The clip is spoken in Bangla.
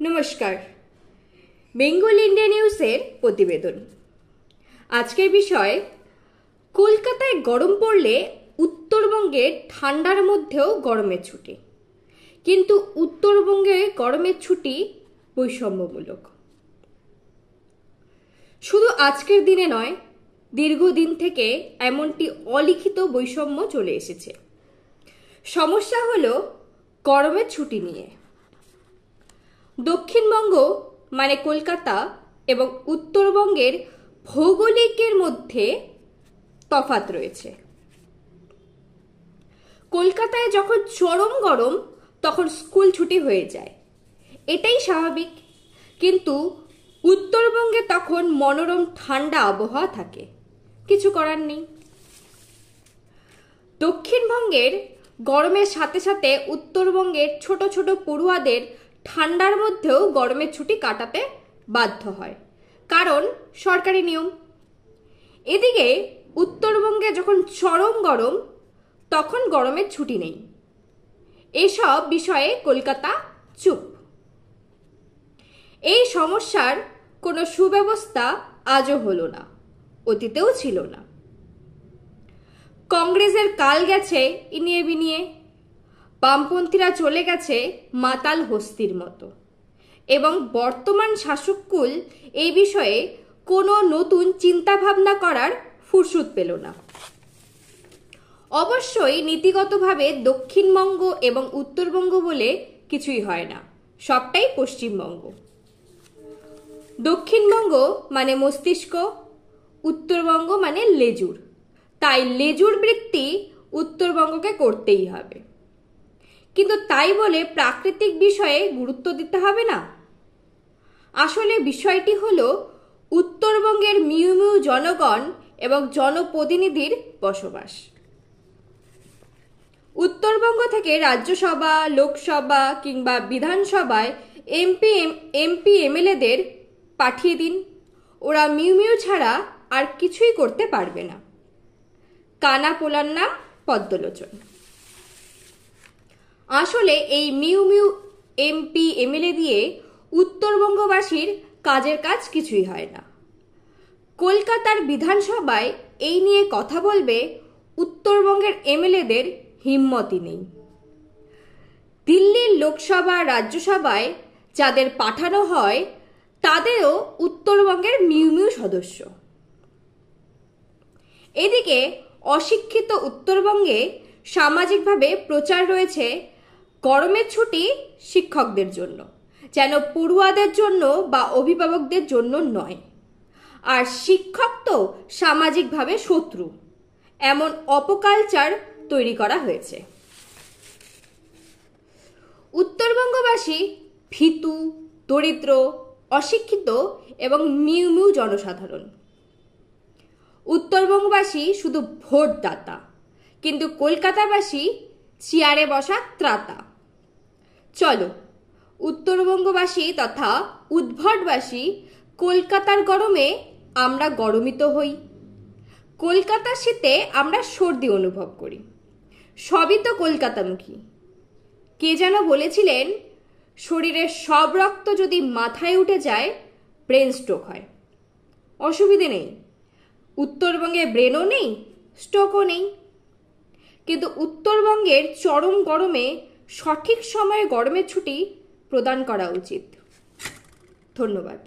নমস্কার, বেঙ্গল ইন্ডিয়া নিউজের প্রতিবেদন। আজকের বিষয়, কলকাতায় গরম পড়লে উত্তরবঙ্গে ঠান্ডার মধ্যেও গরমের ছুটি, কিন্তু উত্তরবঙ্গে গরমের ছুটি বৈষম্যমূলক। শুধু আজকের দিনে নয়, দীর্ঘদিন থেকে এমনটি অলিখিত বৈষম্য চলে এসেছে। সমস্যা হলো গরমের ছুটি নিয়ে। দক্ষিণবঙ্গ মানে কলকাতা এবং উত্তরবঙ্গের ভৌগোলিকের মধ্যে তফাৎ রয়েছে। কলকাতায় যখন চরম গরম তখন স্কুল ছুটি হয়ে যায়, এটাই স্বাভাবিক। কিন্তু উত্তরবঙ্গে তখন মনোরম ঠান্ডা আবহাওয়া থাকে, কিছু করার নেই। দক্ষিণবঙ্গের গরমের সাথে সাথে উত্তরবঙ্গের ছোট ছোট পড়ুয়াদের ঠান্ডার মধ্যেও গরমের ছুটি কাটাতে বাধ্য হয়, কারণ সরকারি নিয়ম। এদিকে উত্তরবঙ্গে যখন চরম গরম তখন গরমের ছুটি নেই। এসব বিষয়ে কলকাতা চুপ। এই সমস্যার কোনো সুব্যবস্থা আজও হলো না, অতীতেও ছিল না। কংগ্রেসের কাল গেছে ইনিয়ে বিনিয়ে, বামপন্থীরা চলে গেছে মাতাল হস্তির মতো, এবং বর্তমান শাসককুল এই বিষয়ে কোনো নতুন চিন্তাভাবনা করার ফুরসত পেল না। অবশ্যই নীতিগতভাবে দক্ষিণবঙ্গ এবং উত্তরবঙ্গ বলে কিছুই হয় না, সবটাই পশ্চিমবঙ্গ। দক্ষিণবঙ্গ মানে মস্তিষ্ক, উত্তরবঙ্গ মানে লেজুর। তাই লেজুর বৃত্তি উত্তরবঙ্গকে করতেই হবে। কিন্তু তাই বলে প্রাকৃতিক বিষয়ে গুরুত্ব দিতে হবে না। আসলে বিষয়টি হলো উত্তরবঙ্গের মিউ মিউ জনগণ এবং জনপ্রতিনিধির বসবাস। উত্তরবঙ্গ থেকে রাজ্যসভা, লোকসভা কিংবা বিধানসভায় এমপি এমএলএদের পাঠিয়ে দিন, ওরা মিউ মিউ ছাড়া আর কিছুই করতে পারবে না। কানা পোলার নাম পদ্মলোচন। আসলে এই মিউ মিউ এমপি এমএলএ দিয়ে উত্তরবঙ্গবাসীর কাজের কাজ কিছুই হয় না। কলকাতার বিধানসভায় এই নিয়ে কথা বলবে উত্তরবঙ্গের এমএলএদের হিম্মতই নেই। দিল্লির লোকসভা, রাজ্যসভায় যাদের পাঠানো হয় তাদেরও উত্তরবঙ্গের মিউ মিউ সদস্য। এদিকে অশিক্ষিত উত্তরবঙ্গে সামাজিকভাবে প্রচার রয়েছে গরমের ছুটি শিক্ষকদের জন্য, যেন পড়ুয়াদের জন্য বা অভিভাবকদের জন্য নয়। আর শিক্ষক তো সামাজিকভাবে শত্রু, এমন অপকালচার তৈরি করা হয়েছে। উত্তরবঙ্গবাসী ভীতু, দরিদ্র, অশিক্ষিত এবং মিউ মিউ জনসাধারণ। উত্তরবঙ্গবাসী শুধু ভোটদাতা, কিন্তু কলকাতাবাসী চেয়ারে বসা ত্রাতা। চলো উত্তরবঙ্গবাসী তথা উদ্ভটবাসী কলকাতার গরমে আমরা গরমিত হই, কলকাতার শীতে আমরা সর্দি অনুভব করি। সবই তো কলকাতামুখী। কে যেন বলেছিলেন, শরীরের সব রক্ত যদি মাথায় উঠে যায় ব্রেন স্ট্রোক হয়। অসুবিধে নেই, উত্তরবঙ্গে ব্রেনও নেই, স্ট্রোকও নেই। কিন্তু উত্তরবঙ্গের চরম গরমে সঠিক সময়ে গরমের ছুটি প্রদান করা উচিত। ধন্যবাদ।